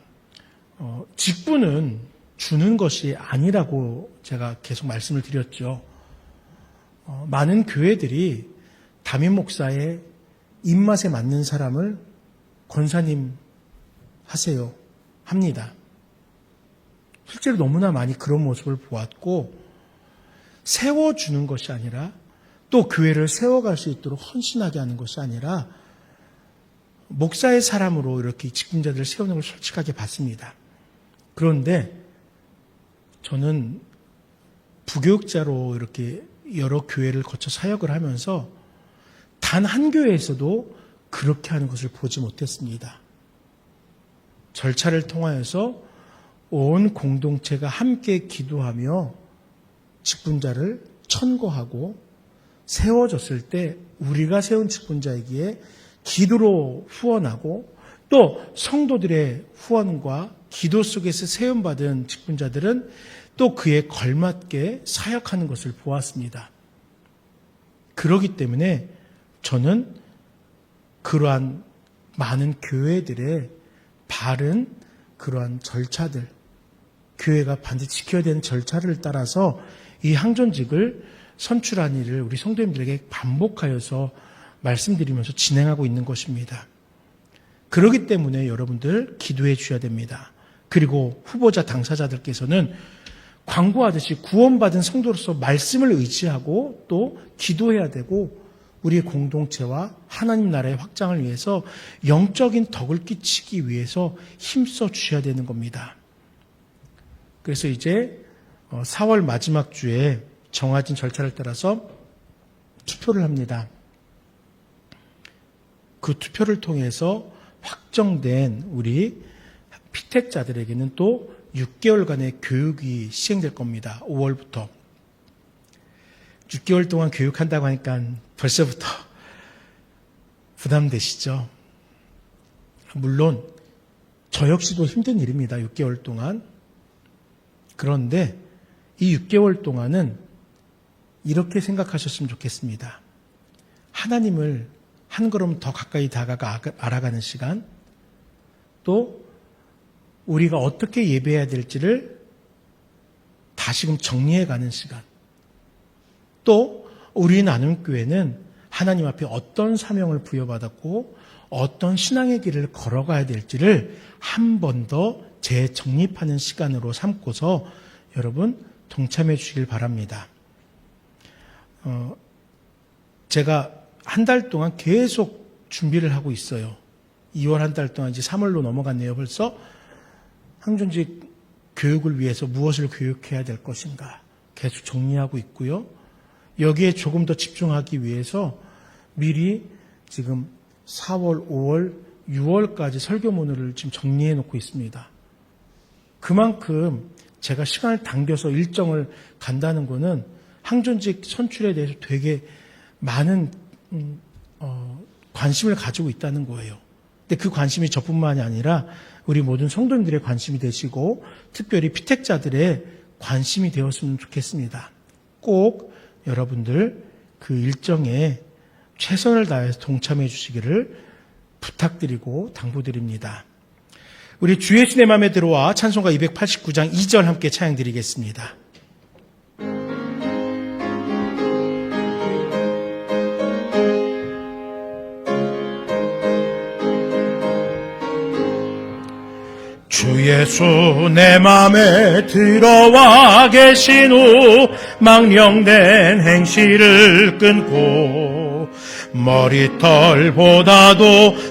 직분은 주는 것이 아니라고 제가 계속 말씀을 드렸죠. 많은 교회들이 담임 목사의 입맛에 맞는 사람을 권사님 하세요 합니다. 실제로 너무나 많이 그런 모습을 보았고, 세워주는 것이 아니라 또 교회를 세워갈 수 있도록 헌신하게 하는 것이 아니라 목사의 사람으로 이렇게 직분자들을 세우는 걸 솔직하게 봤습니다. 그런데 저는 부교육자로 이렇게 여러 교회를 거쳐 사역을 하면서 단 한 교회에서도 그렇게 하는 것을 보지 못했습니다. 절차를 통하여서 온 공동체가 함께 기도하며 직분자를 천거하고 세워졌을 때 우리가 세운 직분자에게 기도로 후원하고 또 성도들의 후원과 기도 속에서 세움받은 직분자들은 또 그에 걸맞게 사역하는 것을 보았습니다. 그렇기 때문에 저는 그러한 많은 교회들의 바른 그러한 절차들, 교회가 반드시 지켜야 되는 절차를 따라서 이 항전직을 선출한 일을 우리 성도님들에게 반복하여서 말씀드리면서 진행하고 있는 것입니다. 그렇기 때문에 여러분들 기도해 주셔야 됩니다. 그리고 후보자 당사자들께서는 광고하듯이 구원받은 성도로서 말씀을 의지하고 또 기도해야 되고 우리의 공동체와 하나님 나라의 확장을 위해서 영적인 덕을 끼치기 위해서 힘써 주셔야 되는 겁니다. 그래서 이제 4월 마지막 주에 정해진 절차를 따라서 투표를 합니다. 그 투표를 통해서 확정된 우리 피택자들에게는 또 6개월간의 교육이 시행될 겁니다. 5월부터. 6개월 동안 교육한다고 하니까 벌써부터 부담되시죠? 물론 저 역시도 힘든 일입니다. 6개월 동안. 그런데 이 6개월 동안은 이렇게 생각하셨으면 좋겠습니다. 하나님을 한 걸음 더 가까이 다가가 알아가는 시간, 또 우리가 어떻게 예배해야 될지를 다시금 정리해가는 시간, 또 우리 나눔교회는 하나님 앞에 어떤 사명을 부여받았고 어떤 신앙의 길을 걸어가야 될지를 한 번 더 재정립하는 시간으로 삼고서 여러분 동참해 주시길 바랍니다. 제가 한 달 동안 계속 준비를 하고 있어요. 2월 한 달 동안 이제 3월로 넘어갔네요. 벌써 항존직 교육을 위해서 무엇을 교육해야 될 것인가 계속 정리하고 있고요. 여기에 조금 더 집중하기 위해서 미리 지금 4월, 5월, 6월까지 설교문을 지금 정리해 놓고 있습니다. 그만큼 제가 시간을 당겨서 일정을 간다는 거는 항존직 선출에 대해서 되게 많은 관심을 가지고 있다는 거예요. 근데 그 관심이 저뿐만이 아니라 우리 모든 성도님들의 관심이 되시고 특별히 피택자들의 관심이 되었으면 좋겠습니다. 꼭 여러분들 그 일정에 최선을 다해서 동참해 주시기를 부탁드리고 당부드립니다. 우리 주 예수 내 맘에 들어와 찬송가 289장 2절 함께 찬양드리겠습니다. 주 예수 내 맘에 들어와 계신 후 망령된 행실을 끊고 머리털보다도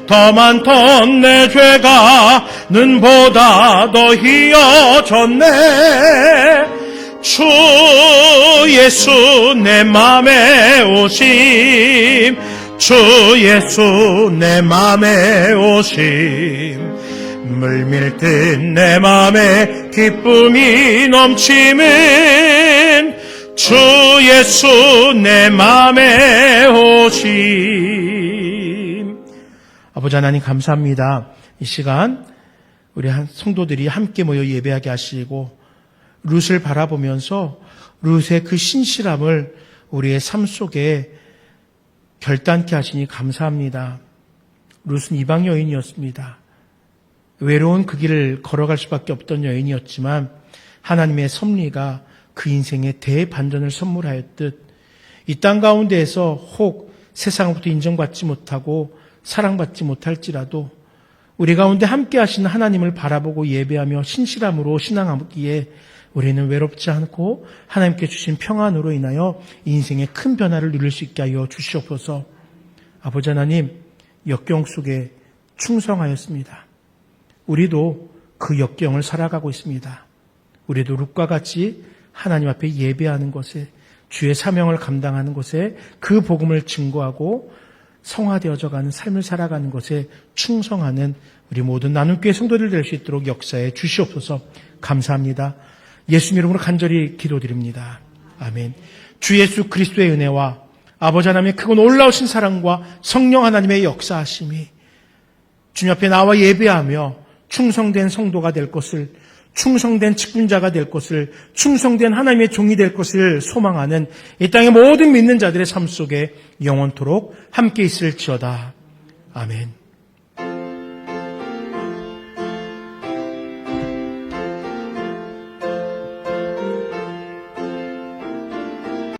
더 많던 내 죄가 눈보다 더 희어졌네. 주 예수 내 맘에 오심, 주 예수 내 맘에 오심, 물밀듯 내 맘에 기쁨이 넘치는 주 예수 내 맘에 오심. 아버지 하나님 감사합니다. 이 시간 우리 성도들이 함께 모여 예배하게 하시고 룻을 바라보면서 룻의 그 신실함을 우리의 삶 속에 결단케 하시니 감사합니다. 룻은 이방 여인이었습니다. 외로운 그 길을 걸어갈 수밖에 없던 여인이었지만 하나님의 섭리가 그 인생에 대반전을 선물하였듯 이 땅 가운데에서 혹 세상으로부터 인정받지 못하고 사랑받지 못할지라도 우리 가운데 함께 하시는 하나님을 바라보고 예배하며 신실함으로 신앙하기에 우리는 외롭지 않고 하나님께 주신 평안으로 인하여 인생의 큰 변화를 누릴 수 있게 하여 주시옵소서. 아버지 하나님, 역경 속에 충성하였습니다. 우리도 그 역경을 살아가고 있습니다. 우리도 룻과 같이 하나님 앞에 예배하는 것에, 주의 사명을 감당하는 것에, 그 복음을 증거하고 성화되어져가는 삶을 살아가는 것에 충성하는 우리 모든 나눔교회 성도들 될 수 있도록 역사해 주시옵소서. 감사합니다. 예수님 이름으로 간절히 기도드립니다. 아멘. 주 예수 그리스도의 은혜와 아버지 하나님의 크고 놀라우신 사랑과 성령 하나님의 역사하심이 주님 앞에 나와 예배하며 충성된 성도가 될 것을, 충성된 직분자가 될 것을, 충성된 하나님의 종이 될 것을 소망하는 이 땅의 모든 믿는 자들의 삶 속에 영원토록 함께 있을지어다. 아멘.